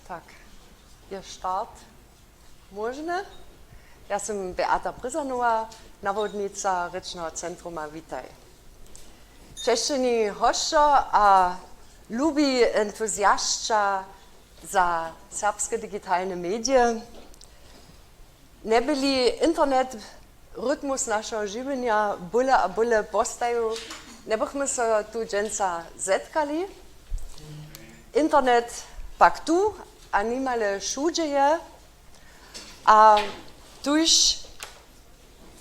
Tak, je štart možné. Ja som Beata Bryzanová, nawodnica Rečného centruma Witaj. Češćeni hošćo a lubi entuzjaszcza za serbskie digitalne medije. Ne byli internet rytmus naszego żywienia byle a byle postaju, ne bychmy se tu dżęca zetkali. Internet pak tu, a nimale všude je. A tuž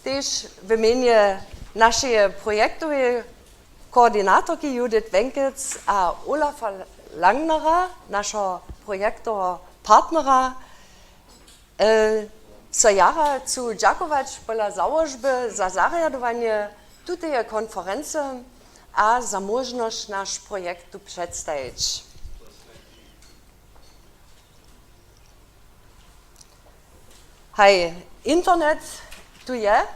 też w imieniu naszej projektowej koordynatorki Judith Wenkels a Olafa Langnera, naszego projektora partnera, so jara zu dziękować pola założby za zarjadowanie tutej konferencji a za możliwość nasz projekt tu przedstawić. Hej, internet tu je,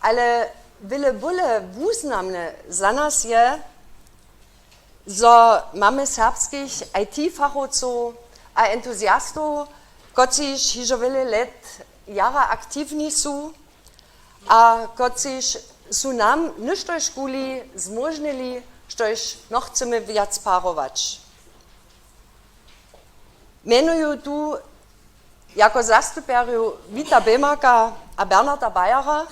ale wiele byle wuznamne za nas je, że mamy serbskich IT-fachowców a entuzjastów, którzy już wiele lat jara aktywni są, a którzy są nam niż do szkoli zmożnili, żeś no chcemy wiac parować. Mianuję tu jako zastupierju Vita Bemaka a Bernarda Bajara,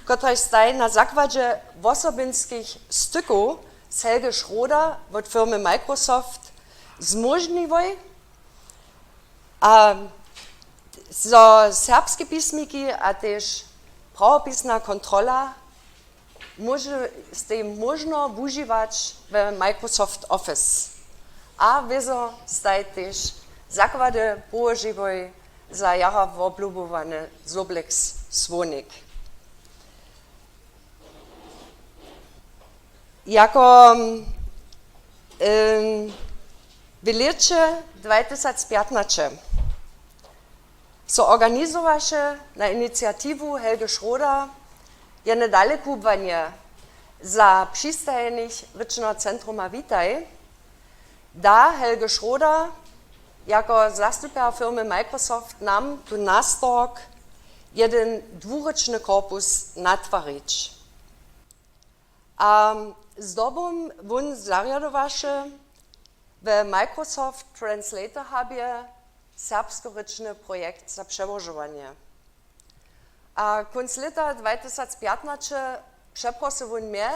którzy stają na zakładzie osobinskich styków z Helge Schroeder od firmy Microsoft zmożliwoj, a so serbskie pismiki a też prawopisna kontrola z tym można używać w Microsoft Office. A wieso stają też zakłady położywoj za jara woblubowany Soblex Słonik. Jako w lecie 2015 zorganizował się na inicjatywę Helge Schroeder jedno dalekubwanie za przystajnych Rečného centruma Witaj, da Helge Schroeder jako zastupier firmy Microsoft nam tu nastork jeden dwuryczny korpus natwarić. A z dobą won zarjadowaše w Microsoft Translator Hubie serbsko-ryczny projekt za przełożowanie. A końc lata 2015 przeprosił won mnie,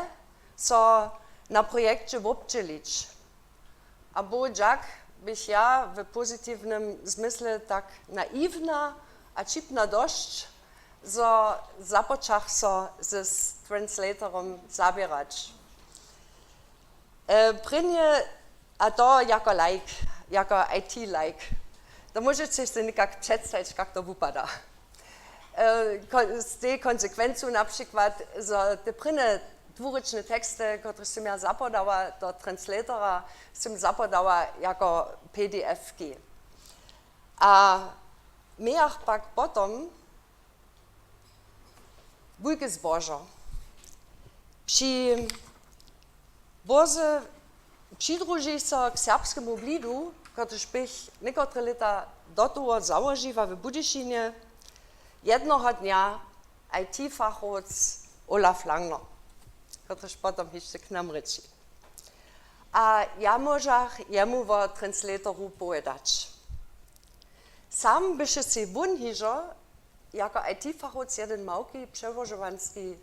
so na projekcie wobczylić. A bo jak bych ja w pozytywnym zmysle tak naiwna a cipna dość, so započach so z translatorem zabierać. Prynie, a to jako like, jako IT-like, to możecie sobie nikak przedstawić, jak to wypada. Z tej konsekwencji na przykład, że te prynie dwuryczne teksty, które jsem ja zapodała do translatora, jsem zapodała jako PDF-ki. A miach pak potom wujke zbożo. Przydruži so k serbskiemu blidu, któryż bych niektóre lata do toho założyła w Budyšinie, jednoho dnia IT-fachowiec Olaf Langner, któryż potom jeszcze k nam ryci. A ja możach jemu o translatoru powiedzieć. Sam byś się wun hižo, jako IT-fachowiec jeden małki przewożowanski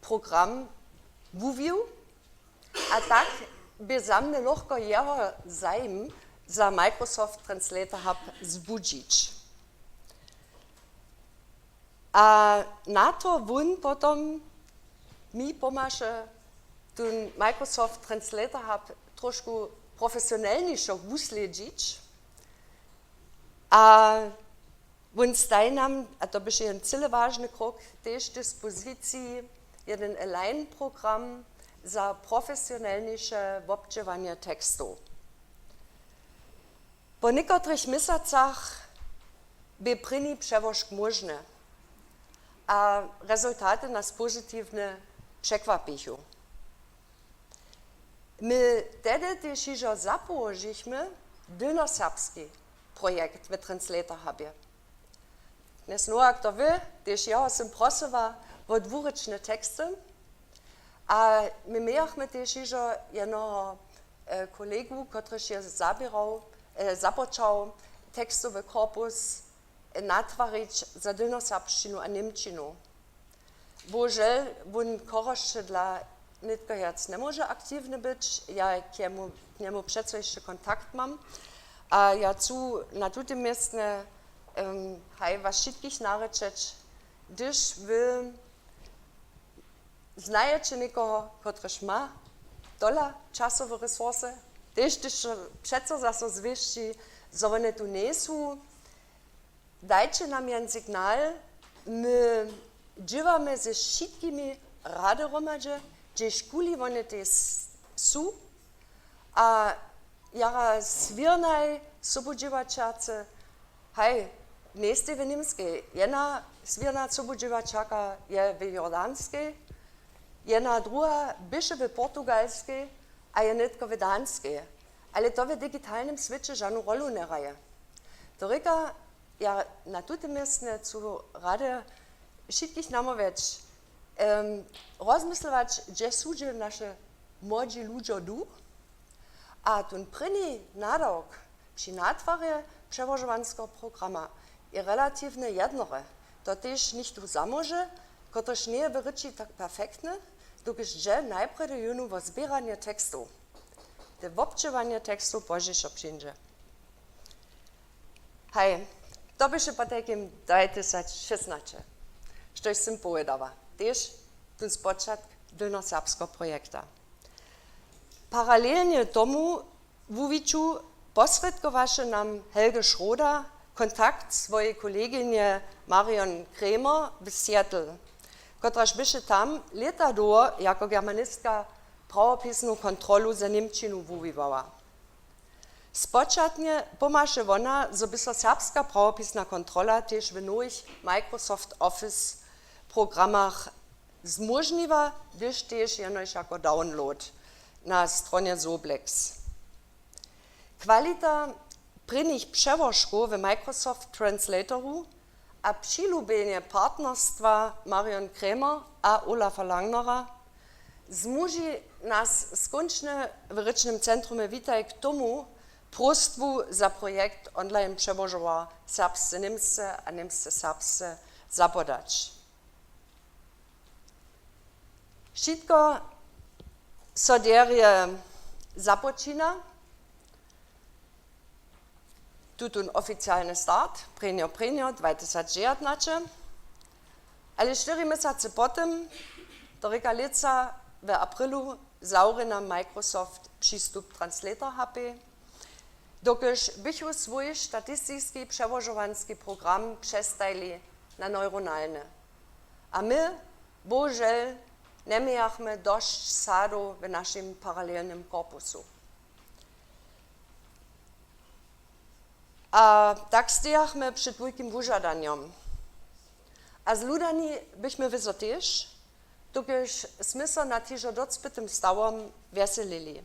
program mówił, a tak by za mnie lahko jeho zajm za Microsoft Translator Hub zbudzić. A na to wun potom mi pomaže ten Microsoft Translator Hub trošku profesjonalniejszo usledzić. A wun staj nam, a to byś jeden cyle ważny krok, też dyspozycji jeden Align-program za profesjonalniejsze obczywanie tekstu. Po niektórych miesiącach by pryni przewożk możny, a rezultaty nas pozytywnie przekwapiły. My wtedy też już zapołożyliśmy, dylnoserbski projekt w Translator Hubie. Dnes no, kto wie, też ja sam prosiła o dwuryczne teksty, a my mieliśmy też jeszcze jednego kolegu, który się zapoczął tekstowy korpus natwarić za dylnoserbszczynu a niemčinu. Bohužel, on korošče dla nitkojac nie może aktywny być, ja k niemu przecież jeszcze kontakt mam, a ja tu na tym miejscu was wszystkich naryczeć, gdyż wy znajecie nikogo, któryż ma dola czasowe resursy, też przecież zase zwieści, że one tu nie są, dajcie nam jeden sygnał, my dziewamy ze wszystkimi rady romadze, gdzie szkuli one też są, a jara swirnaj sobodziewaczarce, hej, nie jest w niemskiej, jedna swirna sobodziewaczaka je w jordanskiej, jedna druga byše w portugalskiej, a je netko w danskiej, ale to w digitalnym świecie żadną rolę nie raje. To reka, ja na tym miejscu zu radę wszystkich namawiać, rozmyslować, gdzie są nasze młodzi ludzie tu, a ten první nadawk przy natwarze przewożowanskiego programu jest relatywnie jednore. To też nicht tu zamoże, któryż nie jest tak perfektny, dokąd najpierw junu o zbieranie tekstu. To wobczywanie tekstu Bożego przyjdzie. Hej, to by się po takim 2016, coś sam powiedziała. Też ten spoczat dylnoserbskiego projekta. Paralelnie tomu Wuwiczu posredkowaše nam Helge Schroeder kontakt swojej kolegynie Marion Kremer w Seattle, kotraż byše tam leta do jako germanistka pravopisnu kontrolu za Niemčinu wuwiwała. Spočatnie pomaše ona, zo by so serbska pravopisna kontrola też w nových Microsoft Office programach zmožniva, gdyż też jenož jako download na stronie Soblex. Kwalita prvních převožků w Microsoft Translatoru a přilubenie partnerstwa Marion Kremer a Olafa Langnera zmuži nas skončne w Rycznym Centrum Witaj k tomu prostwu za projekt online przewożowa serbsce Niemce a Niemce serbsce zapodać. Wszystko so derje započina, tutun oficjalny start, prenio 2019, ale 4 miesiące potem, do rekalica w aprilu, zaury nam Microsoft przystup Translator HP, dokąd byśmy swój statystyczny przewożowanski program przestajli na neuronalny. A my, bohužel, nie mieliśmy dość sadu w naszym paralelnym korpusu. A tak stajemy przed wielkim wyżadaniem. A z ludami byśmy też, dokąd smysł na tyżo docpytym stałom weselili.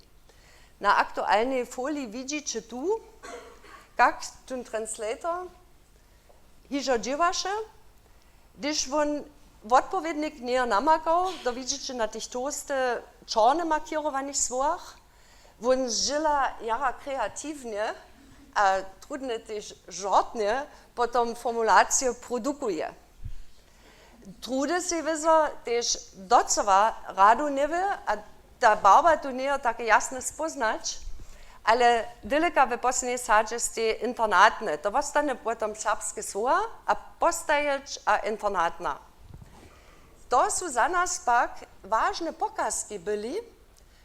Na aktualnej folii widzicie tu, jak ten translator hiżo dziewasze, gdyż on odpowiednik nie namakał, to widzicie na tych toste czarne markirowanych słowach, on żyla jara kreatywnie, a trudne też żartnie, potem formulację produkuje. Trudy się wiedzą też docela radu nie wie, a ta barwa tu nie jest takie jasne spoznać, ale daleka w poslednej sadzie jest internatne. To zostanie potem serbskie słowa, a postajeć a internatna. To są za nas pak ważne pokazki byli,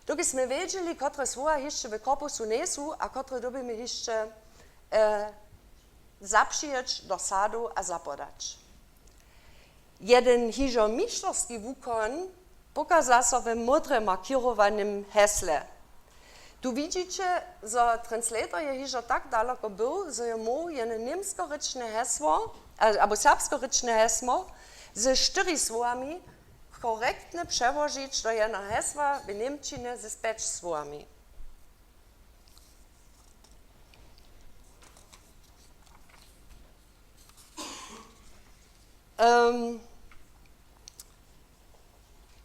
dokiśmy wiedzieli, które słowa jeszcze w korpusu nie są, a które dobimy jeszcze zaprzyjeć do sadu a zapodać. Jeden hižo mistrzowski wukon pokazał się w modrym markirowanym hesle. Tu widzicie, że translator je hižo tak daleko był, że je mógł jedno niemskoryczne hesło, albo serbskoryczne hesło, ze 4 słowami korektnie przełożyć do jednego hesła w niemčinie ze 5 słowami.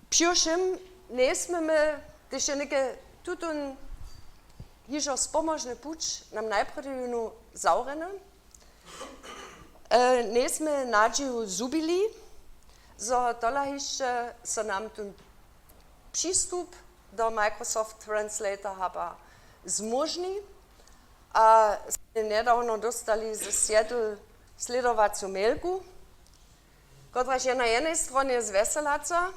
Piošim nesmeme, když je neke tutun hižo spomožny puč nam najprej zaurene, nesme nadžiu zubili, so tola hišče so nam tun přístup do Microsoft Translator haba zmožni, a jsme nedávno dostali ze Seattle sledovací mailku, która je na jednej stronie zveselaca,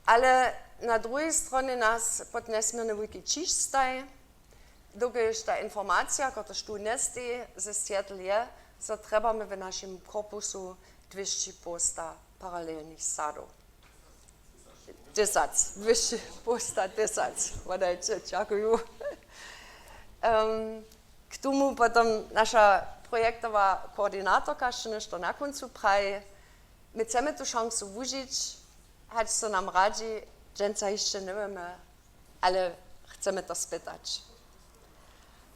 ale na druhej stronie nas pod nesmierne wielki cisz staje, dokiż ta informacja, która tu nesti ze Seattle je, so trebamy w naszym korpusu 200 posta paralelnych sadów. 10, 200 posta 10, wadajcie, dziękuję. K tomu potom nasza projektowa koordynatorka jeszcze nešto na końcu praje. My chcemy tu szansę użyć, choć co nam radzi, dżęca jeszcze nie wiemy, ale chcemy to spytać.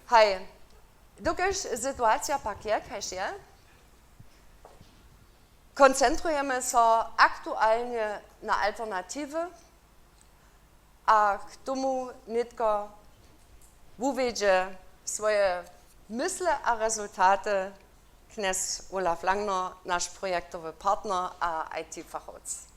Hej, dokiż sytuacja pak jakaś je, koncentrujemy się aktualnie na alternatywy, a k tomu nitko uwiedzie swoje myśli a rezultaty knes Olaf Langner, nasz projektowy partner a IT-fachowc.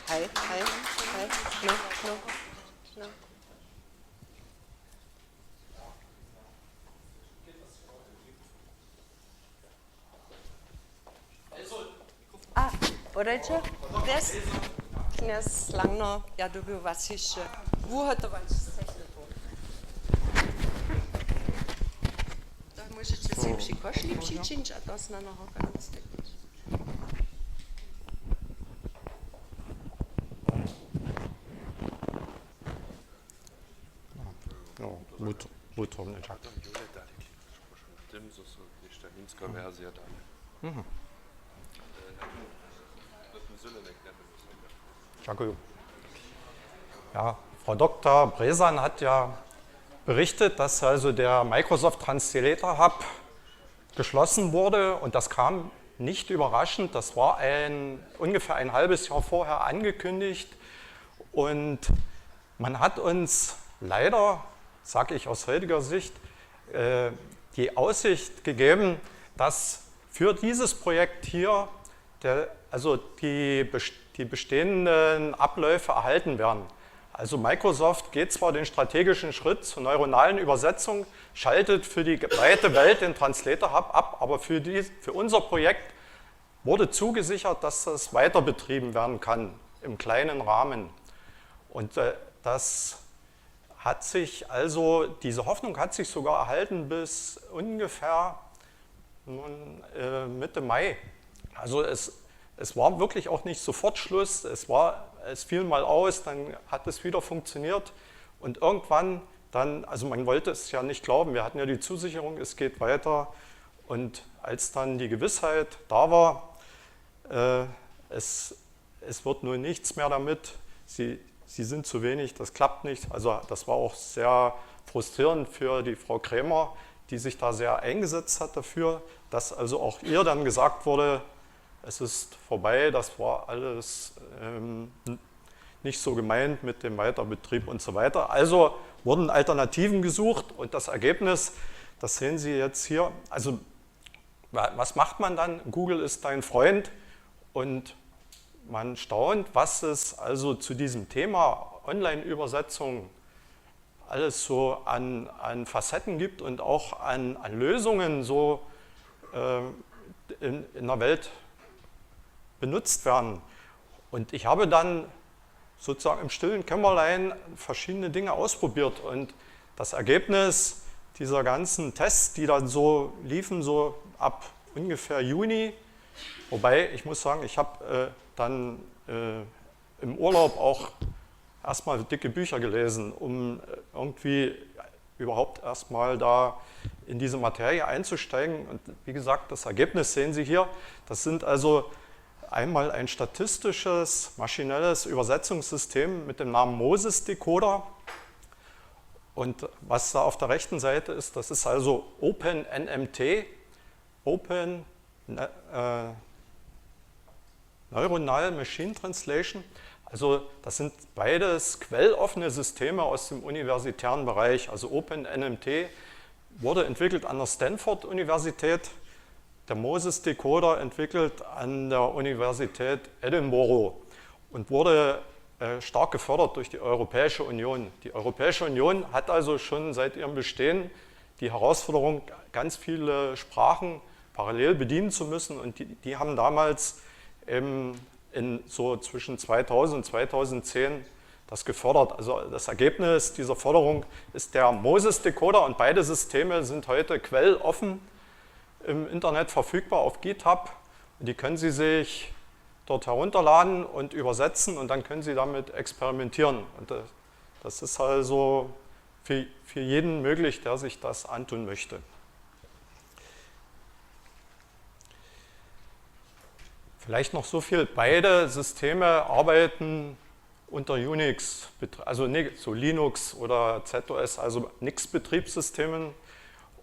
Hej, no. Podajcie? Knes? Knes Langner, ja dobil was jeszcze ugotować z techniką. To możecie sobie przy koszli przyczynić, a to jest na nowo ganz technisch. Butrowny tak. Tym jeszcze niemska wersja dalej. Dziękuję. Ja, Frau Dr. Bresan hat ja berichtet, dass also der Microsoft Translator Hub geschlossen wurde und das kam nicht überraschend. Das war ungefähr ein halbes Jahr vorher angekündigt und man hat uns leider, sage ich aus heutiger Sicht, die Aussicht gegeben, dass für dieses Projekt hier die bestehenden Abläufe erhalten werden. Also Microsoft geht zwar den strategischen Schritt zur neuronalen Übersetzung, schaltet für die weite Welt den Translator Hub ab, aber für unser Projekt wurde zugesichert, dass das weiter betrieben werden kann im kleinen Rahmen. Und diese Hoffnung hat sich sogar erhalten bis ungefähr Mitte Mai. Also es war wirklich auch nicht sofort Schluss, es fiel mal aus, dann hat es wieder funktioniert und irgendwann dann, also man wollte es ja nicht glauben, wir hatten ja die Zusicherung, es geht weiter und als dann die Gewissheit da war, es wird nun nichts mehr damit, Sie sind zu wenig, das klappt nicht. Also das war auch sehr frustrierend für die Frau Krämer, die sich da sehr eingesetzt hat dafür, dass also auch ihr dann gesagt wurde, es ist vorbei, das war alles nicht so gemeint mit dem Weiterbetrieb und so weiter. Also wurden Alternativen gesucht und das Ergebnis, das sehen Sie jetzt hier. Also was macht man dann? Google ist dein Freund und man staunt, was es also zu diesem Thema Online-Übersetzung alles so an Facetten gibt und auch an Lösungen so in der Welt benutzt werden. Und ich habe dann sozusagen im stillen Kämmerlein verschiedene Dinge ausprobiert und das Ergebnis dieser ganzen Tests, die dann so liefen, so ab ungefähr Juni, Wobei, ich muss sagen, ich habe dann im Urlaub auch erstmal dicke Bücher gelesen, um irgendwie überhaupt erstmal da in diese Materie einzusteigen. Und wie gesagt, das Ergebnis sehen Sie hier. Das sind also einmal ein statistisches, maschinelles Übersetzungssystem mit dem Namen Moses-Decoder. Und was da auf der rechten Seite ist, das ist also OpenNMT, Open Neuronal Machine Translation. Also das sind beides quelloffene Systeme aus dem universitären Bereich. Also OpenNMT wurde entwickelt an der Stanford-Universität, der Moses-Decoder entwickelt an der Universität Edinburgh und wurde stark gefördert durch die Europäische Union. Die Europäische Union hat also schon seit ihrem Bestehen die Herausforderung, ganz viele Sprachen parallel bedienen zu müssen, und die haben damals so zwischen 2000 und 2010 das gefördert. Also das Ergebnis dieser Förderung ist der Moses-Decoder, und beide Systeme sind heute quelloffen im Internet verfügbar auf GitHub. Und die können Sie sich dort herunterladen und übersetzen, und dann können Sie damit experimentieren. Und das ist also für jeden möglich, der sich das antun möchte. Vielleicht noch so viel: Beide Systeme arbeiten unter Unix, also so Linux oder ZOS, also NIX-Betriebssystemen.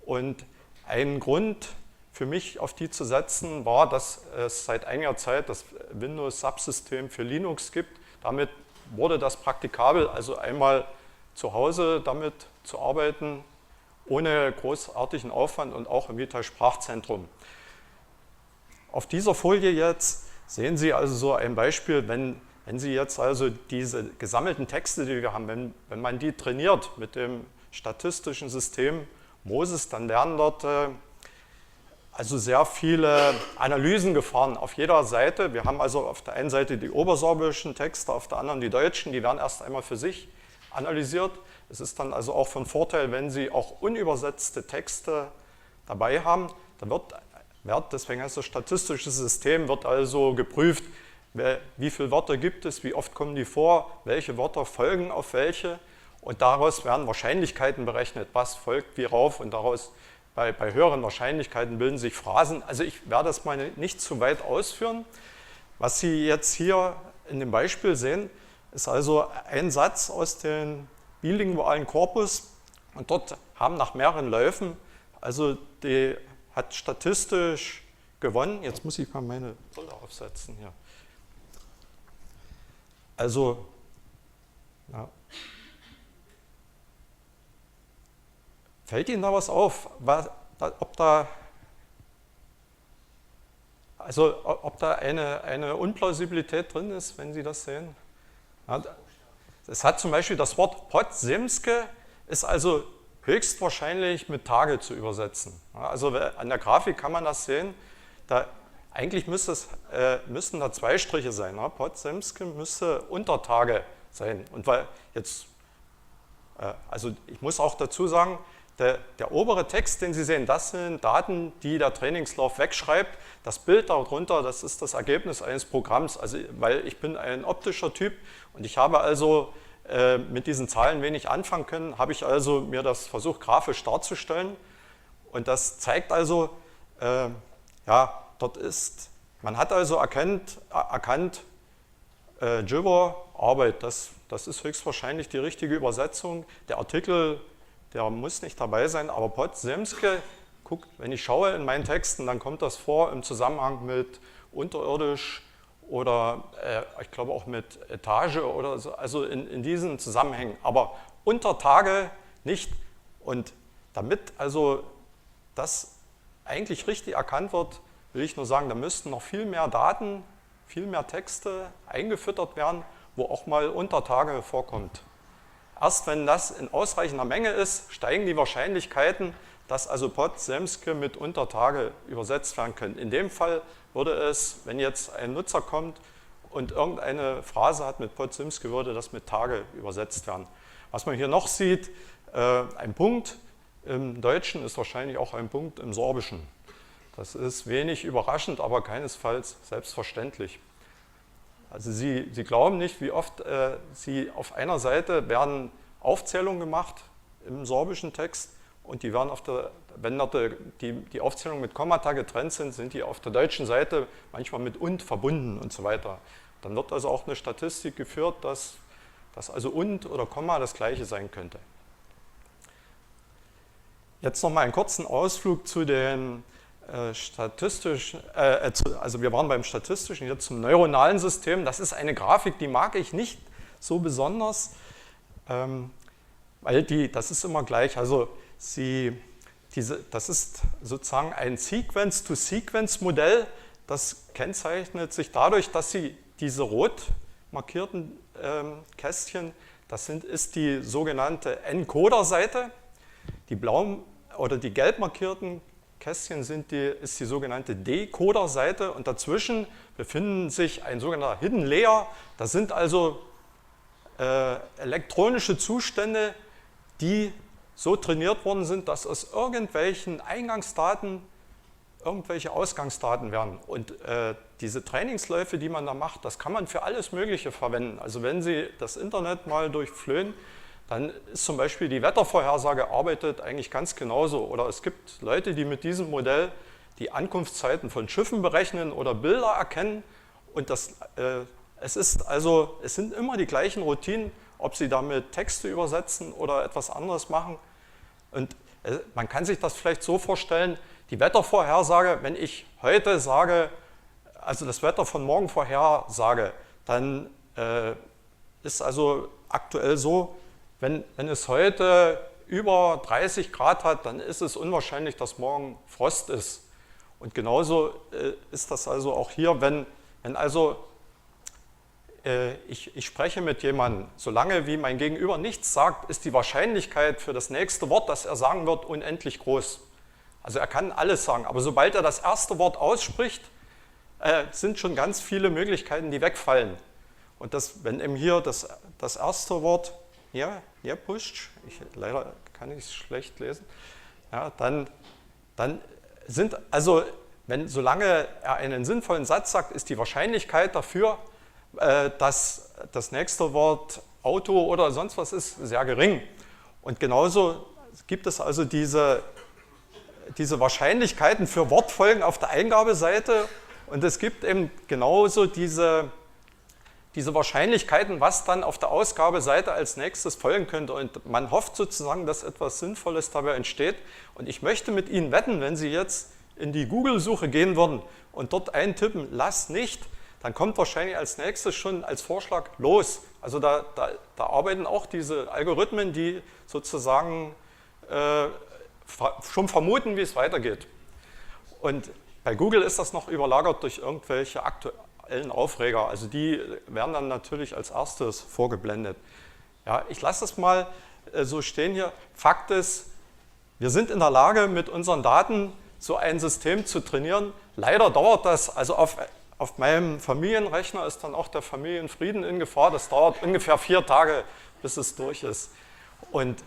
Und ein Grund für mich, auf die zu setzen, war, dass es seit einiger Zeit das Windows-Subsystem für Linux gibt. Damit wurde das praktikabel, also einmal zu Hause damit zu arbeiten, ohne großartigen Aufwand, und auch im Vita-Sprachzentrum. Auf dieser Folie jetzt sehen Sie also so ein Beispiel, wenn Sie jetzt also diese gesammelten Texte, die wir haben, wenn man die trainiert mit dem statistischen System Moses, dann werden dort also sehr viele Analysen gefahren auf jeder Seite. Wir haben also auf der einen Seite die obersorbischen Texte, auf der anderen die deutschen, die werden erst einmal für sich analysiert. Es ist dann also auch von Vorteil, wenn Sie auch unübersetzte Texte dabei haben. Dann deswegen heißt das statistische System, wird also geprüft, wie viele Wörter gibt es, wie oft kommen die vor, welche Wörter folgen auf welche, und daraus werden Wahrscheinlichkeiten berechnet, was folgt wie rauf, und daraus bei höheren Wahrscheinlichkeiten bilden sich Phrasen. Also ich werde das mal nicht zu weit ausführen. Was Sie jetzt hier in dem Beispiel sehen, ist also ein Satz aus dem bilingualen Korpus, und dort haben nach mehreren Läufen, also die hat statistisch gewonnen. Jetzt muss ich mal meine Brille aufsetzen hier. Also, ja. Fällt Ihnen da was auf? Ob da eine Unplausibilität drin ist, wenn Sie das sehen? Ja, es hat zum Beispiel das Wort Podzimske, ist also höchstwahrscheinlich mit Tage zu übersetzen. Ja, also an der Grafik kann man das sehen. Eigentlich müssten da zwei Striche sein. Ja? Podzimske müsste Untertage sein. Und also ich muss auch dazu sagen, der obere Text, den Sie sehen, das sind Daten, die der Trainingslauf wegschreibt. Das Bild darunter, das ist das Ergebnis eines Programms. Also, weil ich bin ein optischer Typ und ich habe also mit diesen Zahlen wenig anfangen können, habe ich also mir das versucht, grafisch darzustellen. Und das zeigt also, ja, man hat also erkannt, Jibber, Arbeit, das ist höchstwahrscheinlich die richtige Übersetzung. Der Artikel, der muss nicht dabei sein, aber Podzimske, wenn ich schaue in meinen Texten, dann kommt das vor im Zusammenhang mit unterirdisch oder ich glaube auch mit Etage oder so, also in diesen Zusammenhängen, aber Untertage nicht. Und damit also das eigentlich richtig erkannt wird, will ich nur sagen, da müssten noch viel mehr Daten, viel mehr Texte eingefüttert werden, wo auch mal Untertage vorkommt. Erst wenn das in ausreichender Menge ist, steigen die Wahrscheinlichkeiten, dass also Podzimske mit Untertage übersetzt werden können. In dem Fall würde es, wenn jetzt ein Nutzer kommt und irgendeine Phrase hat mit Podzimske, würde das mit Tage übersetzt werden. Was man hier noch sieht, ein Punkt im Deutschen ist wahrscheinlich auch ein Punkt im Sorbischen. Das ist wenig überraschend, aber keinesfalls selbstverständlich. Also Sie glauben nicht, wie oft Sie auf einer Seite werden Aufzählungen gemacht im sorbischen Text und die werden wenn die Aufzählungen mit Kommata getrennt sind, sind die auf der deutschen Seite manchmal mit und verbunden und so weiter. Dann wird also auch eine Statistik geführt, dass also und oder Komma das gleiche sein könnte. Jetzt noch mal einen kurzen Ausflug zu den statistischen, also wir waren beim statistischen, jetzt zum neuronalen System. Das ist eine Grafik, die mag ich nicht so besonders, weil das ist immer gleich. Also das ist sozusagen ein Sequence-to-Sequence-Modell. Das kennzeichnet sich dadurch, dass Sie diese rot markierten Kästchen, ist die sogenannte Encoder-Seite. Die blauen oder die gelb markierten Kästchen ist die sogenannte Decoder-Seite und dazwischen befinden sich ein sogenannter Hidden Layer. Das sind also elektronische Zustände, die so trainiert worden sind, dass aus irgendwelchen Eingangsdaten irgendwelche Ausgangsdaten werden. Und diese Trainingsläufe, die man da macht, das kann man für alles Mögliche verwenden. Also wenn Sie das Internet mal durchflöhen, dann ist zum Beispiel die Wettervorhersage arbeitet eigentlich ganz genauso. Oder es gibt Leute, die mit diesem Modell die Ankunftszeiten von Schiffen berechnen oder Bilder erkennen. Und es sind immer die gleichen Routinen, ob Sie damit Texte übersetzen oder etwas anderes machen. Und man kann sich das vielleicht so vorstellen, die Wettervorhersage, wenn ich heute sage, also das Wetter von morgen vorhersage, dann ist also aktuell so, wenn es heute über 30 Grad hat, dann ist es unwahrscheinlich, dass morgen Frost ist. Und genauso ist das also auch hier, wenn also ich spreche mit jemandem, solange wie mein Gegenüber nichts sagt, ist die Wahrscheinlichkeit für das nächste Wort, das er sagen wird, unendlich groß. Also er kann alles sagen, aber sobald er das erste Wort ausspricht, sind schon ganz viele Möglichkeiten, die wegfallen. Und wenn eben hier das erste Wort, ja, pusht, leider kann ich es schlecht lesen, ja, dann sind, also solange er einen sinnvollen Satz sagt, ist die Wahrscheinlichkeit dafür, dass das nächste Wort Auto oder sonst was ist, sehr gering. Und genauso gibt es also diese Wahrscheinlichkeiten für Wortfolgen auf der Eingabeseite und es gibt eben genauso diese Wahrscheinlichkeiten, was dann auf der Ausgabeseite als nächstes folgen könnte. Und man hofft sozusagen, dass etwas Sinnvolles dabei entsteht. Und ich möchte mit Ihnen wetten, wenn Sie jetzt in die Google-Suche gehen würden und dort eintippen, lass nicht, dann kommt wahrscheinlich als nächstes schon als Vorschlag los. Also da arbeiten auch diese Algorithmen, die sozusagen schon vermuten, wie es weitergeht. Und bei Google ist das noch überlagert durch irgendwelche aktuellen Aufreger. Also die werden dann natürlich als erstes vorgeblendet. Ja, ich lasse das mal so stehen hier. Fakt ist, wir sind in der Lage, mit unseren Daten so ein System zu trainieren. Leider dauert das, also auf meinem Familienrechner ist dann auch der Familienfrieden in Gefahr. Das dauert ungefähr 4 Tage, bis es durch ist. Und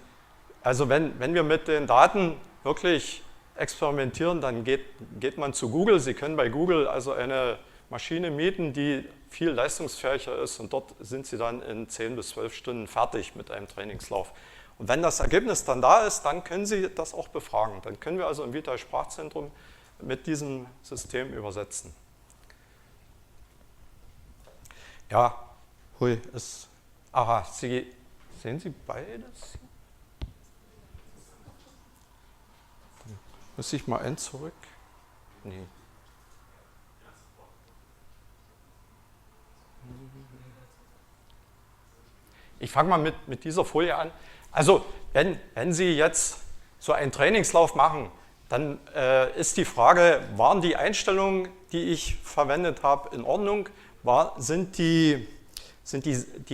also wenn wir mit den Daten wirklich experimentieren, dann geht man zu Google. Sie können bei Google also eine Maschine mieten, die viel leistungsfähiger ist und dort sind Sie dann in 10 bis 12 Stunden fertig mit einem Trainingslauf. Und wenn das Ergebnis dann da ist, dann können Sie das auch befragen. Dann können wir also im Vitae-Sprachzentrum mit diesem System übersetzen. Ja, aha, sehen Sie beides? Dann muss ich mal ein zurück. Nee. Ich fange mal mit dieser Folie an. Also, wenn Sie jetzt so einen Trainingslauf machen, dann ist die Frage, waren die Einstellungen, die ich verwendet habe, in Ordnung? Sind die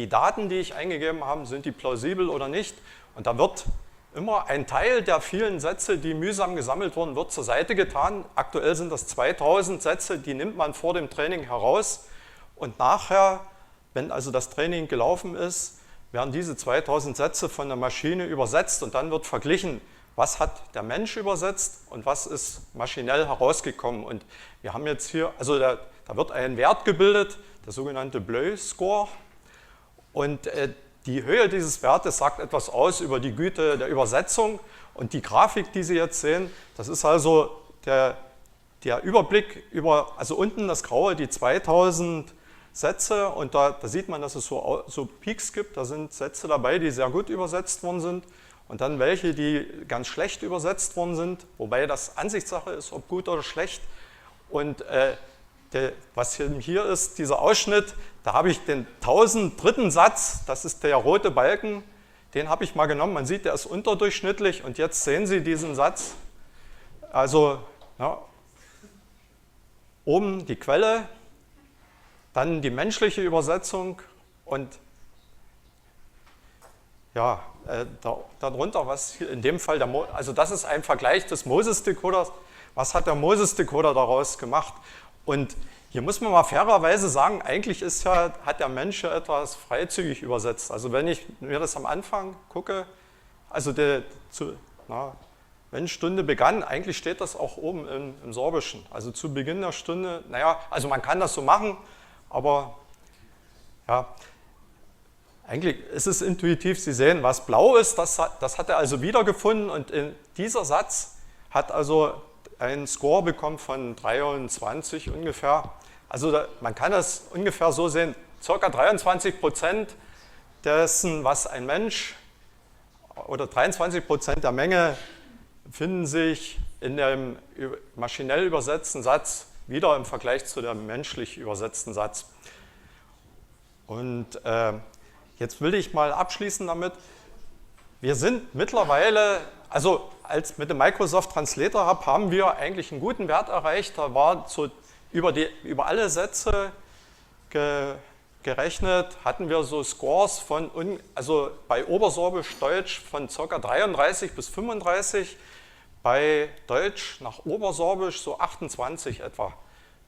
Daten, die ich eingegeben habe, sind die plausibel oder nicht? Und da wird immer ein Teil der vielen Sätze, die mühsam gesammelt wurden, wird zur Seite getan. Aktuell sind das 2000 Sätze, die nimmt man vor dem Training heraus. Und nachher, wenn also das Training gelaufen ist, werden diese 2000 Sätze von der Maschine übersetzt und dann wird verglichen, was hat der Mensch übersetzt und was ist maschinell herausgekommen. Und wir haben jetzt hier, also da wird ein Wert gebildet, der sogenannte Bleu-Score. Und die Höhe dieses Wertes sagt etwas aus über die Güte der Übersetzung. Und die Grafik, die Sie jetzt sehen, das ist also der Überblick über, also unten das Graue, die 2000 Sätze. Und da sieht man, dass es so Peaks gibt. Da sind Sätze dabei, die sehr gut übersetzt worden sind. Und dann welche, die ganz schlecht übersetzt worden sind, wobei das Ansichtssache ist, ob gut oder schlecht. Und was hier ist, dieser Ausschnitt, da habe ich den 1003. Satz, das ist der rote Balken, den habe ich mal genommen. Man sieht, der ist unterdurchschnittlich und jetzt sehen Sie diesen Satz. Also ja, oben die Quelle, dann die menschliche Übersetzung und ja, darunter, was hier in dem Fall, also das ist ein Vergleich des Moses-Decoders. Was hat der Moses-Decoder daraus gemacht? Und hier muss man mal fairerweise sagen, eigentlich hat der Mensch ja etwas freizügig übersetzt. Also wenn ich mir das am Anfang gucke, also wenn Stunde begann, eigentlich steht das auch oben im Sorbischen. Also zu Beginn der Stunde, naja, also man kann das so machen, aber ja, eigentlich ist es intuitiv. Sie sehen, was blau ist, das hat er also wiedergefunden und dieser Satz hat also einen Score bekommen von 23 ungefähr. Also man kann das ungefähr so sehen, ca. 23% dessen, was ein Mensch oder 23% der Menge finden sich in dem maschinell übersetzten Satz wieder im Vergleich zu dem menschlich übersetzten Satz. Und jetzt will ich mal abschließen damit. Wir sind mittlerweile, also als mit dem Microsoft Translator Hub haben wir eigentlich einen guten Wert erreicht. Da war so über alle Sätze gerechnet, hatten wir so Scores von, also bei Obersorbisch Deutsch von ca. 33 bis 35, bei Deutsch nach Obersorbisch so 28 etwa.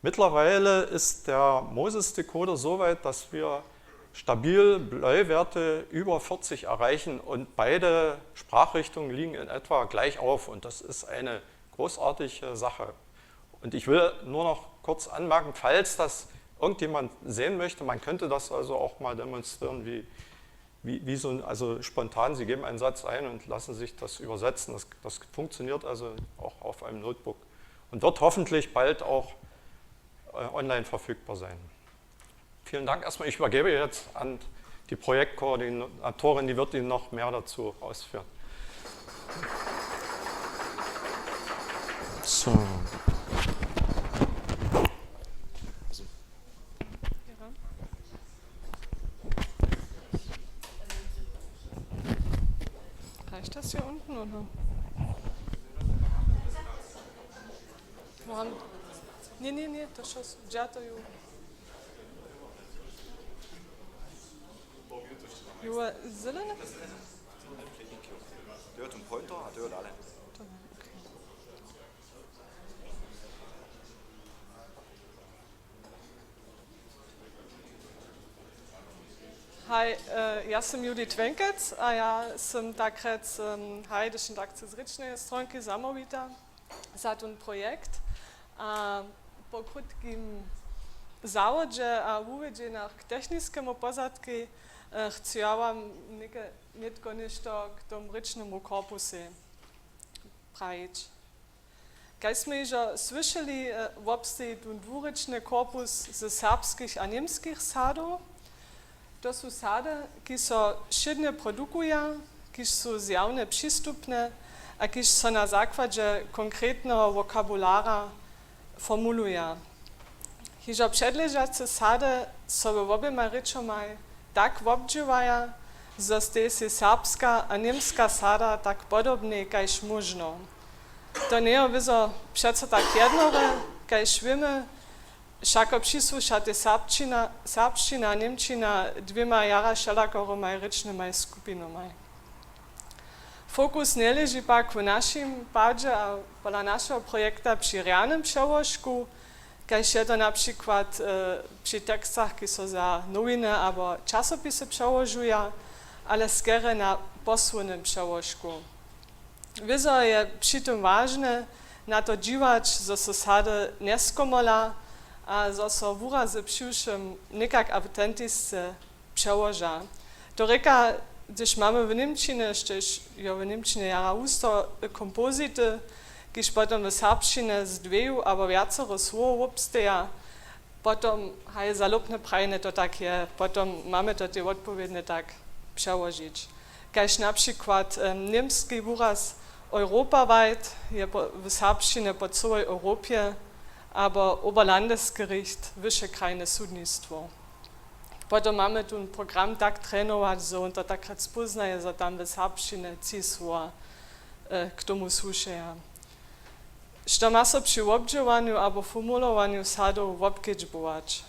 Mittlerweile ist der Moses-Decoder so weit, dass wir stabil Bleu-Werte über 40 erreichen und beide Sprachrichtungen liegen in etwa gleich auf und das ist eine großartige Sache. Und ich will nur noch kurz anmerken, falls das irgendjemand sehen möchte, man könnte das also auch mal demonstrieren, wie so, also spontan, Sie geben einen Satz ein und lassen sich das übersetzen. Das funktioniert also auch auf einem Notebook und wird hoffentlich bald auch online verfügbar sein. Vielen Dank erstmal. Ich übergebe jetzt an die Projektkoordinatorin, die wird Ihnen noch mehr dazu ausführen. So. Reicht das hier unten oder? Nee, das ist Jataju. Jo, zelene? Du har en pointer, og det var alle. Hej, ja sam Judith Venkec, a ja sam takrat hajdešen takcizrične stranke Samovita za to projekt. Po krótkim zawodzie a uvedženah k technickému pozadku chciałam netko nešto k tomu rečnemu korpusu praviť. Kaj sme že slyšeli, obstojí tu dvurečný korpus ze serbských a němských sadov. To sú sady, ki so šedne produkujú, ki sú zjavne prístupné a ki so na základě konkrétneho vokabulára formulujú. Hižo předležace sady so v oběma rečomaj tak obdžívajú, že ste si serbská a němská sada tak podobné, kajž možno. To nie je vizo přece tak jednore, kajž vieme, všako přislušate serbština a němčina dvěma jara šelakoromaj rečnymaj skupinomaj. Fokus neleží pak v našim pádže a podľa našeho projekta při reálnym přeložku, kajž je to například při textách, ki so za noviny abo časopisy přeložujú, ale skere na poslovným přeložku. Wizo je přitom ważne na to dziwać, zo so sade neskomola, a zo so wurazy přiušem nikak autentisce przełoża. To reka, gdyż mamy w Niemczynie, szczęś jo w Niemczynie jara usto kompozity, gdyż potem w serbszczynie z dwieju, albo wiacero słów obsteja, potem haje zalubne prajne to tak je, potem mamy to te odpowiednie tak przełożyć. Kaž na przykład niemski wyraz europaweit je w serbszczynie po całej Europie, aber Oberlandesgericht, wyższe krajne sudnictwo. Potem mamy tu program tak trenować, że on to tak spoznaje, że tam w serbszczynie cisło k tomu słuszeja. Što ma so przy obdziewaniu albo formulowaniu sadów obkedźbować.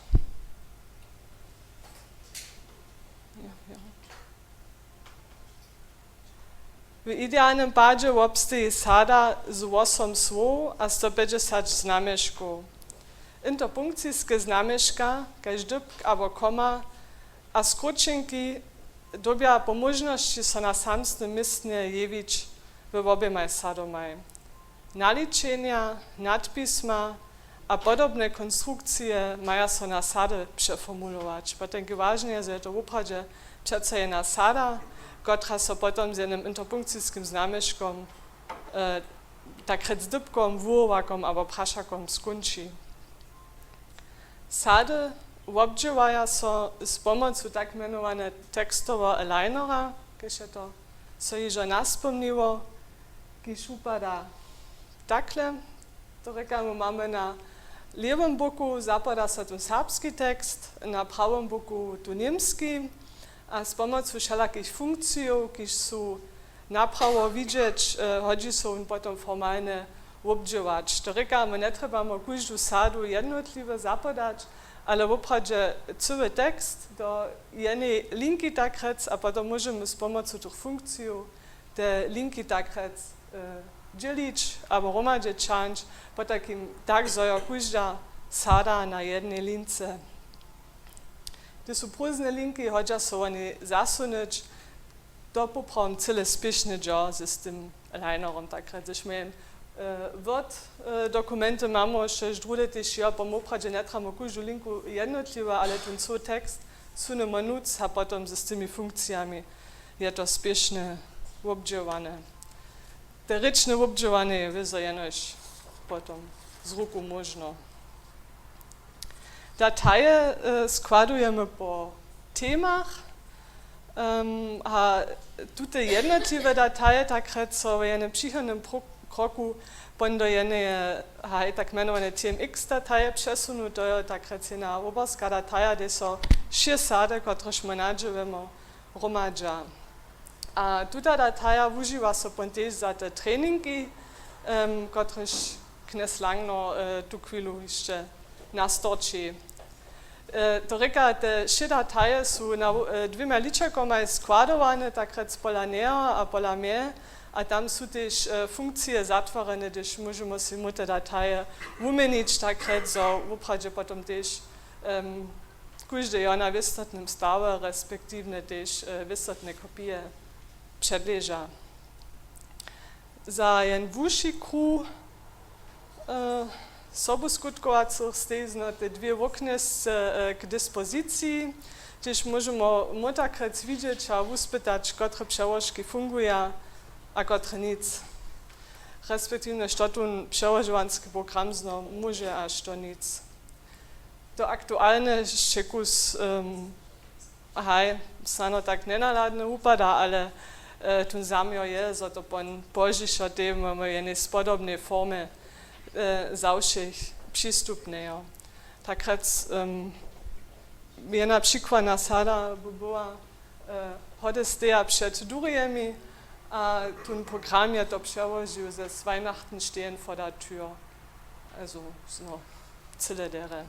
W idealnym padzie obsteje sada z 8 słów a 150 znamieszków. Interpunkcijske znamieszka, kaž dybk albo koma, a skrócinki dobia po możności so na samstnym mistnie jewić w obiemaj sadomaj. Naliczenia, nadpisma a podobne konstrukcje mają so na sady przeformulować. Potem ważne jest, że to w upradzie przece jedna sada, która so potem z jednym interpunkcijskim znamieszkom, tak z dybkom, wurwakom albo praszakom skończy. Sady obdziewają so z pomocą tak mianowane tekstowego alignera, když je to so již naspomniło, když upada takhle, to rekamo mamy na lewym boku zapada so tu serbski tekst, na prawym boku tu niemski, a z pomocą wszelakich funkcji, když są naprawo widzieć, chodzi so on potem formalnie obdziewać. To rekamo, nie trzeba każdą sadu jednotliwe zapadać, ale w opradzie cały tekst do jednej linki tak rec, a potem możemy z pomocą tych funkcji te linki tak rec dzielić, albo romadzie change, po takim tak zoja każda sada na jednej lince. Gdy są próżne linki, chodzi so oni zasunąć, to poprawam cyle spieszny dział z tym linerom tak rec. Word dokumenty mamy jeszcze drugie też ja, bo w opradzie nie trzeba każdą linku jednotliwa, ale ten cały tekst sunemy nuc, a potem z tymi funkcjami je to spieszne obdziewane. Te ryczne obdziewanie jest jenoś potem z ruku można. Dateje składujemy po temach, a tutaj jednotliwe dateje tak recimo w jednym przychodnym kroku do jednej tak mianowane TMX dateje przesunąć, to jest tak recimo oberska dateja, gdzie są 6 sady, któreż my nadziewamy romadza. A tuta dateja używa so też za te treningi, któreż knes langno tu chwilu jeszcze nastorczy. To reka, te 3 dateje są na dwiema liczakami składowane, tak rec pola näher a pola mehr, a tam są też funkcje zatworzone, gdyż możemy sobie te dateje wymienić, tak rec, so w opradzie potem też każdy ja na występnym stałe, respektywnie też występne kopie przedleża. Za jen wuši kruh soboskutkovacích stezno te dwie okna k dyspozycji, gdyż możemy motakret widzieć a uspytać, które przełożki fungują, a które nic. Respektywnie, co ten przełożowanski program zna, może a co nic. To aktualne szczekus, sano tak nenaladne upada, ale ten zamiar je, że to pan pożysze tym mamy jednej spodobnej formy zawszych przystupnej. Tak rec, jedna przykładna sada by była hodesteja przed durjemi, a ten program je to przełożył, że z Weihnachten stehen vor der Tür. Also, no, cyle dere.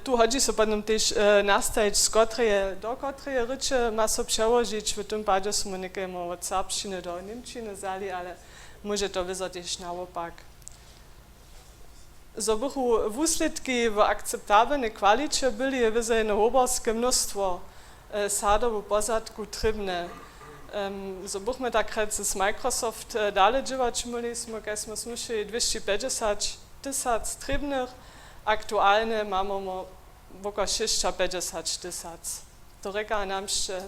Tu chodzi so potem też nastawić, z której do której rycze ma so przełożyć, w tym padzie smo nekajmo od serbszczyny do niemczyny zali, ale może to wyzwać też naopak. Zo bychu wusledki w akceptabilnej kwalicie byli wyzajne oberskie mnóstwo sadów w pozadku trybne. so bychmy takrat z Microsoft dalej działać mieliśmy, kiedy smo słyszeli 250 tysac trybnych, aktualnie mamy około 650 tysac. To reka nam się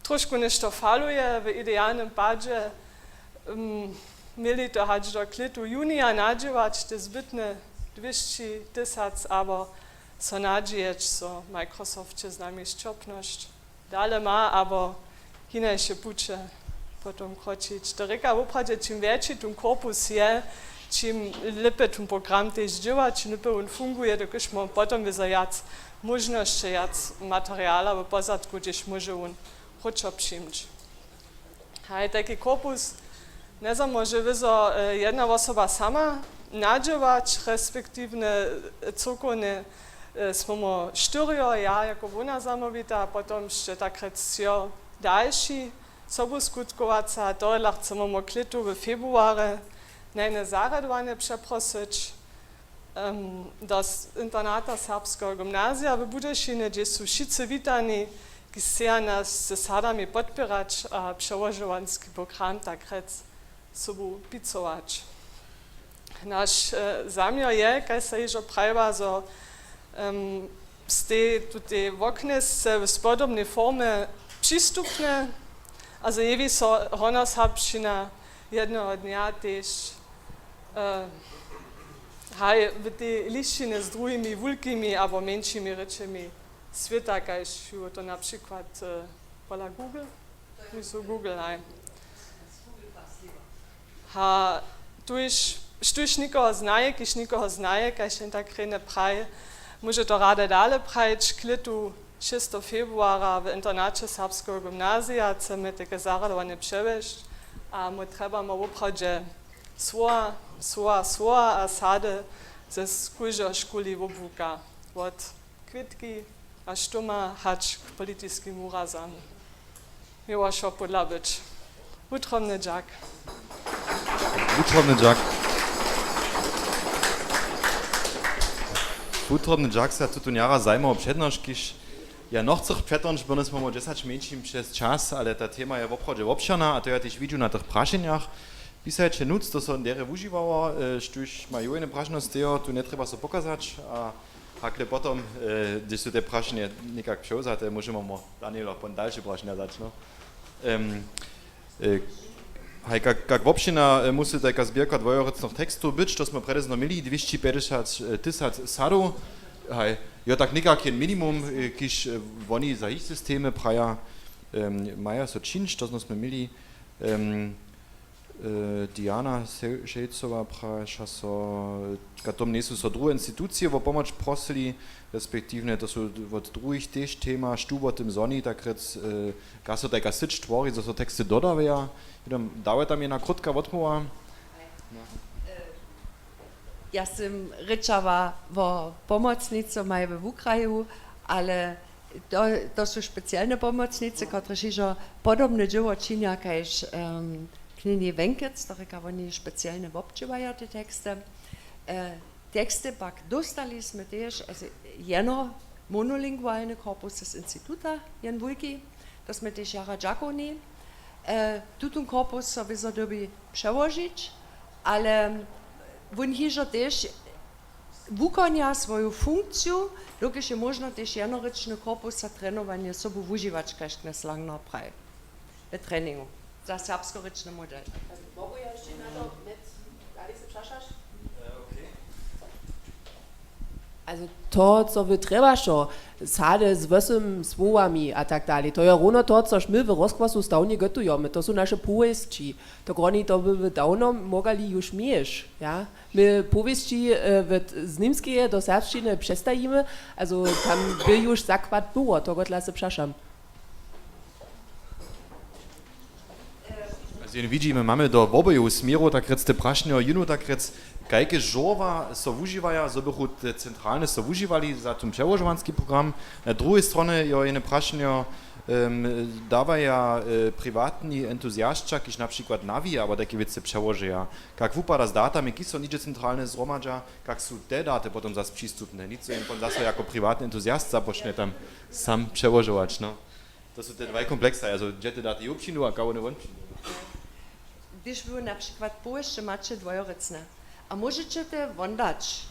troszkę nešto faluje, w idealnym padzie mieli to hać do klitu junia nadziewać, te zbytne 200 tysac, aber so nadzieć, so Microsoft się z nami szczopność dalej ma, aber hinaj się pucze potom kročić. To reka upradzie, czym więcej ten korpus je, czym lepiej ten program też działa, czym lepiej on funguje, to już ma potom wyzajac możności, jac materiała, bo pozadku gdzieś może on chodź obszimć. Hej, taki korpus nie może wyzo jedna osoba sama nadziewać, respektywnie cokone smo štyrio, ja jako vona zamovita, potom še takrat sjo další sobu skutkovaca, to chcemo klitu v februare najne zaradovanie przeprosić do internata serbskiego gimnazja w Budešine, gdzie są wszyscy witani, ki se nas z zasadami podpierać, a przełożowanski program takrat sobu picować. Nasz zamiar je, kaj se ježo prawa, so ste tutaj okne w spodobnej formie przystupne, also jewi so hona serbština jednego dnia też haj w tej liścinie z drugimi wielkimi albo mniejszymi rzeczami świata, kaj to na przykład pola Google, so Google, nein. Ha, tu już nikogo znaje, kiż nikogo znaje, kaj się tak rene praje, może to rada dalej prajeć, klitu 6 februara w internacie serbskiego gimnazja, chcemy takie zaradowanie przewieźć, a my trzeba upradzie słoa, a sady ze skójże szkoli obłuka, od kwitki a sztuma hać k politycznym urazam. Miło się podlabić. Utromny dziak. Utromny dziak. Utrobny Jack sa tu jara zajmował przednożkiś. Ja noch chcę przednoż, bo mamy 10 mniejszym przez czas, ale ta tema jest w obchodzie obszarna, a to ja też widzę na tych praszeniach. Pisać się nuc, to są dere używała, sztuś mają inne praszność, tu nie trzeba so pokazać, a hakle potom, gdy są te praszenie nikak przełzać, to możemy Daniela po dalsze praszenia zacząć. Hej, jak obšina musi taka zbierka dwojorocnych tekstów być, to jsme predezno mieli 250 tysac sadów. Hej, ja tak nikak jen minimum, kiż oni za ich systemy praja maja so činč, to jsme mieli Diana Šejcova praša so, katom nesu so druge institucije v pomoč prosili, respektivne to są od drugich też tema, štubo tym zoni, takrat gaso taka syć tvorí, to są teksty dodawaja. Daje tam jedna krótka odmowa. Ja sam rečava o pomocnico maj v Ukraju, ale to są specjalne pomocnice, które šižo podobne dzieło činia, kajž knjini Venkec, ktoré oni specjalne občívajú te teksty. Teksty pak dostaliśmy też, also jeno monolingualny korpus des Instituta, jen wujki, das mit też Jara Giaconi. Tutun korpus sowieso dobi przełożyć, ale on hižo też wykonia swoją funkcję, dokąd je można też jenoryczny korpus za trenowanie sobie używać, jak nas lang na praj. W treningu. Za serbsko-ryczny model. Mogę ja jeszcze na to Alice przepraszasz? Also to, co wy trebašo, sade z wesym słowami a tak dalej, to je rovno to, což my v rozkvasu stavni gotujeme, to są naše povesti. Tak oni to by dawno mogli już mieć, ja? My povesti z nimskie do serbszczyny przestajemy, also tam by już zakład było, to gotla se przepraszam. Jak widzimy, mamy do oboju smieru, tak rec te prašnjo, jinu tak rec, kajke žorva so uživaja, so bychu te centralne so uživali za ten przełożowanski program. Na drugiej stronie jo jedne prašnjo dawaja prywatni entuzjaszcza, kiż na przykład Navi, aber takie wiece przełożyja. Jak wypada z datami, ki są nicze centralne zromadza, jak są te daty potem zas przystupne. Nic so im pan zase jako prywatny entuzjast zapocznie tam sam przełożować, no. To są te dwa kompleksy, also jety dati občinu a Gaune Wončinu. Když vy například Polsce máte dvojorecne a můžete to wondać,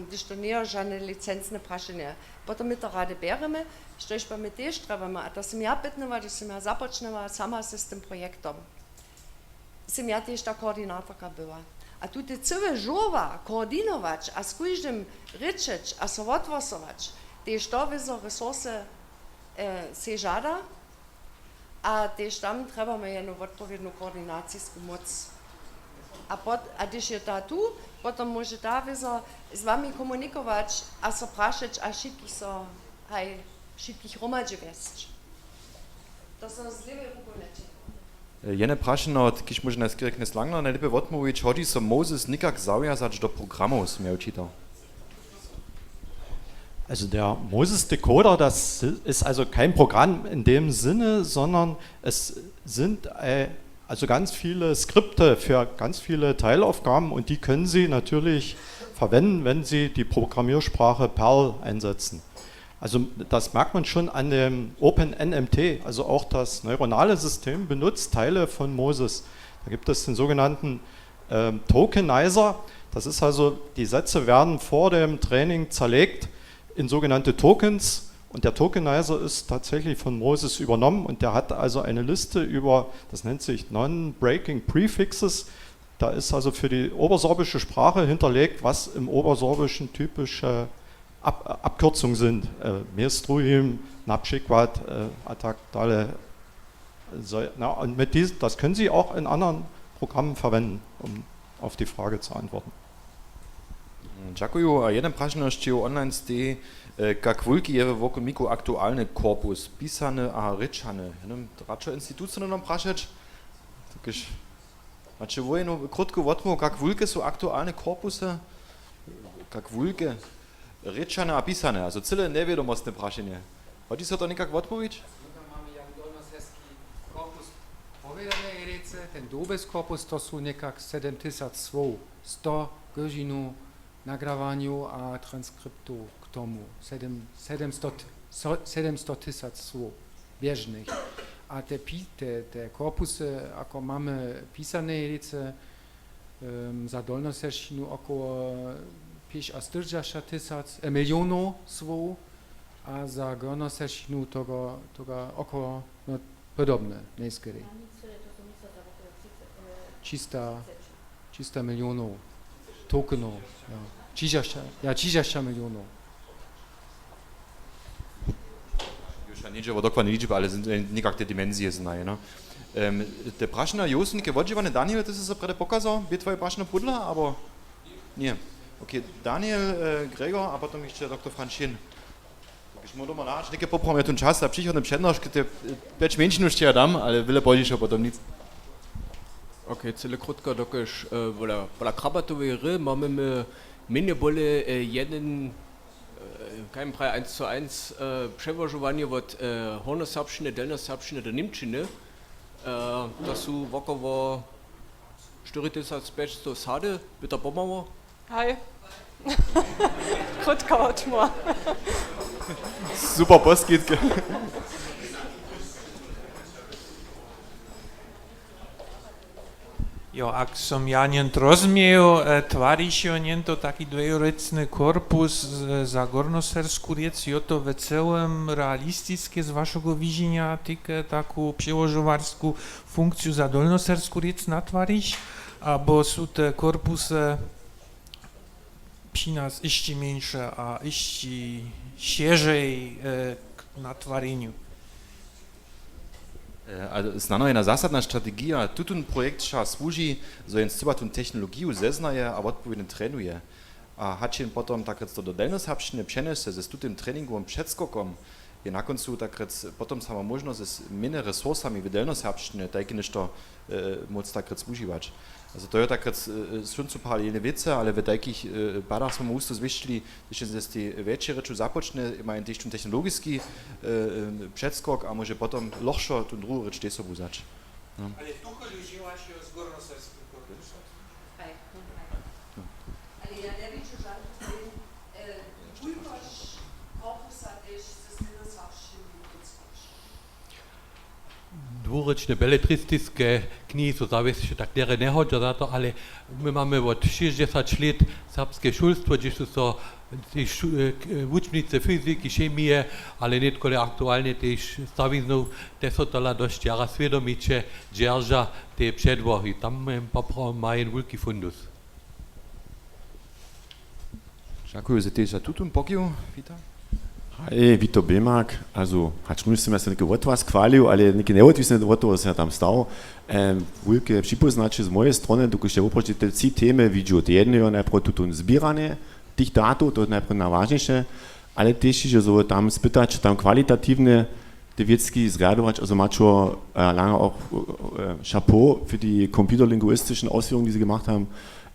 když to nie žádné licencné prašenie. Potom my to rádi bereme, štož pa my tež trebame, a to som ja pitnova, da som ja započneva sama s tým projektom. Som ja tež ta koordinátorka byla. A tu ty celé žova koordinować, a s každým ryčeč a so odvosować, tež to vizo resurse se žada, a tež tam trebame jednu odpowiednú koordinácijskú moc. A když je ta tu, potom môže ta vizo s vami komunikować, a so prašeć, a všetkých hromadže viesť. To som z lewej rukoneče. Jene prašeno, kiž možná skirek neslangno, ne lepe odmówić, chodzi so Moses nikak zaujazać do programu, som ja učitel. Also der Moses Decoder, das ist also kein Programm in dem Sinne, sondern es sind also ganz viele Skripte für ganz viele Teilaufgaben und die können Sie natürlich verwenden, wenn Sie die Programmiersprache Perl einsetzen. Also das merkt man schon an dem OpenNMT, also auch das neuronale System benutzt Teile von Moses. Da gibt es den sogenannten Tokenizer, das ist also, die Sätze werden vor dem Training zerlegt in sogenannte Tokens und der Tokenizer ist tatsächlich von Moses übernommen und der hat also eine Liste über, das nennt sich Non-Breaking Prefixes, da ist also für die obersorbische Sprache hinterlegt, was im Obersorbischen typische Abkürzungen sind. Mestruim, Napschikwat, Atak, Dale. Und mit diesen, das können Sie auch in anderen Programmen verwenden, um auf die Frage zu antworten. Dziękuję. A jeden prašeno online ste, kak wulki je w okomiku aktualny korpus, pisane a ryczane. Raczej instytucje nam prašeć? Takiż, macie wojeno krótko wotmo, kak wulke są aktualne korpusy? Kak wulke? Ryczane a pisane, also cyle newiadomostne prašenie. Chodzi so to nikak odpowiedź? Mamy jak dolnoserski korpus povedanej edice, ten dobes korpus to sú nekak 7100 godzinu nagrawaniu a transkryptu k tomu. 700 slov biežných. A te korpusy, ako máme písané edice, za dolnoserštinu okolo 540 milionov slov a za gornoserštinu toga okolo podobné, nejskedy. 300 milionov tokenov. Ja, 300 milionov. Już nie dzieło dokładnie liczby, ale nikak te dimensje znają. No. Te prašena Josenke odživane Daniel, ty si se prede pokazał, by tvoje prašeno pudla, abo nie? Okay, Daniel, Gregor, a potom ještě doktor Frančin. Když mu doma náč, někde poprám ten čas a příchodem přednožky, ty 5 menšinu ještě já dám, ale vyle pozdíš a potom nic. Okay, cele krótko, dokiż wola krabatowej ry mamy my minibole jeden kein Preis 1:1 przewożowanie od hornoserbszczyny, delnoserbszczyny do niemczyny. To są wokoło 4500 sady, bitte pomamo. Hej. Krótko odmór. Super poskytky. Jo, ak som ja nient rozumiał, tvári się niento taki dwojorecny korpus za gornosersku riec, jo to we całym realistickie z waszego widzenia tylko taką przełożowarską funkcję za dolnosersku riec natwarić, albo są te korpusy przy nas jeszcze mniejsze, a jeszcze świeżej na twareniu. Znano je na zásadná strategija, tutun projekt ša služi, zo jen třeba tun technologiju zeznaje a odpowiednio trenuje. A hačin potom takrat do delnoserbštine přenese se tutym treningom předskokom, je na koncu takrat potom sama možnost s mine resursami v delnoserbštine, tajky nešto moc takrat služívač. Also to je takrat schon zu paar jene Witze, ale v takých badach smo ústu zvišli, když se ty větší reču započne, mají teď tun technologický předskok a může potom lohšo tu druhou reč desobu zač. Ale tu chodíš z gornoserským korpusom. Ale ja neviem, čo žádný Ulkoš korpusa tež ze delnoserbštiny. dwurečne beletristické knihy sú závisí, tak ktoré nehodia za to, ale my máme od 60 let serbské šulstvo, kde sú so učbnice fyziky, chemie, ale netkole aktuálne tiež staviznú, te sú tola dosť jara svedomiče, džerža tie předvohy. Tam majú veľký fundus. Dziękuję za tiež za tutun pokiju, Peter. Hej, Vito Bilmark, also hat schon sem se nekaj od vas hvalil, ali nekaj neodvisne od toho, se tam stal. Veľké připoznače z mojej strany, dokud ste oproti te vsi teme vidíte od jedného najprv tutun zbieranie tých dátov, to je najprv najvážnejšie, ale tiež, že so tam spýtať, tam kvalitatívne die Witzki zradovať, also macho lange auch Chapeau für die computerlinguistischen Ausführungen, die sie gemacht haben.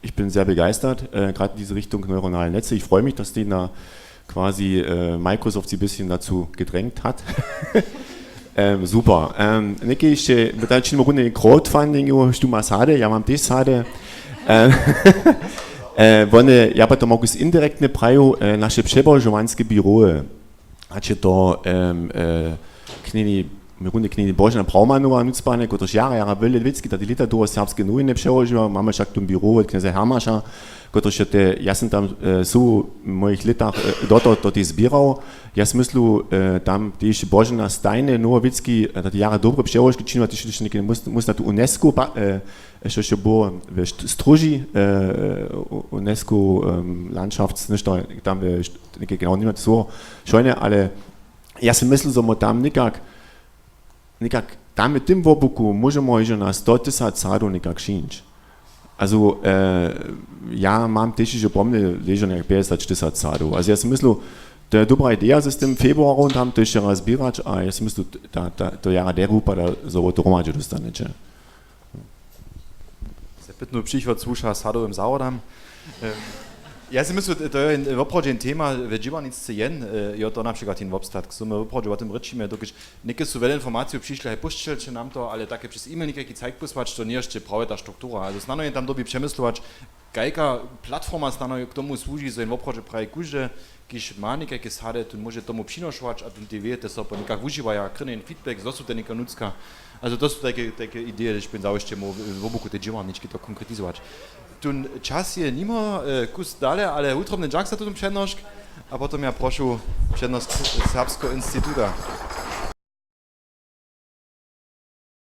Ich bin sehr begeistert, gerade in diese Richtung neuronale Netze. Ich freue mich, dass die da quasi Microsoft sie ein bisschen dazu gedrängt hat. Super. Neki jeszcze wydaje runde crowdfundingu, stuma sade, ja mam też sade. Wone, ja pa to mogu indirektne praju naše přebožovanské biroje. Hače to knjeni runde knjeni Božena Braumanova nucbane, kotož jara veľa vitsky, da lita do serbske nujne převoživa, máme však tu biro od kняza Hermaša, kotož te, ja sam tam su mojich letach do tih zbirao, ja smyslu tam tiež Božena Stajne, nova vitsky, da ti jara dobro převožky činova, ti še nekaj mus na tu UNESCO, še bo v Struži, UNESCO Landschafts, nešto tam nekaj genau niemand so šojne, ale ja sam myslel, da mo tam nekak tam mit dem Wobuku możemy już na 100 000 sadów nekak šinč. Also ja mam też już pomnę, leżą jak 50 000 sadów. Also ja myślę, to jest dobra idea, że z tym februaru tam też się rozbierać, a ja myślę, to jara der Rupa da so to romadzie dostaniecie. Zapytnu przychod słucha sadowym Sauerdam. Ja si myslím, to je opravdu téma ve dživanice jen, jo to například ten obstat, so my opravdu o tom řečíme, dokud někde jsou veľa informací přišli, aj poštělče nám to, ale také přes e-mail někdy cajk posłać, to nie ještě právě ta struktura. Also snano je tam doby přemyslovač, kajka platforma snano k tomu słuži, so jen opravdu praje kuže, když má někde sade, tu může tomu přinošovač a tu ty věte, so po někak užívají, krnen feedback, so jsou to někde nucka. Also to jsou také ideje, když bin zauště mu v obuku te dživaničky to konkretizovat. Tun čas je nimo kus dalej, ale utrobny jak za tu přednošk, a potom ja prošu přednošk Serbského instituta.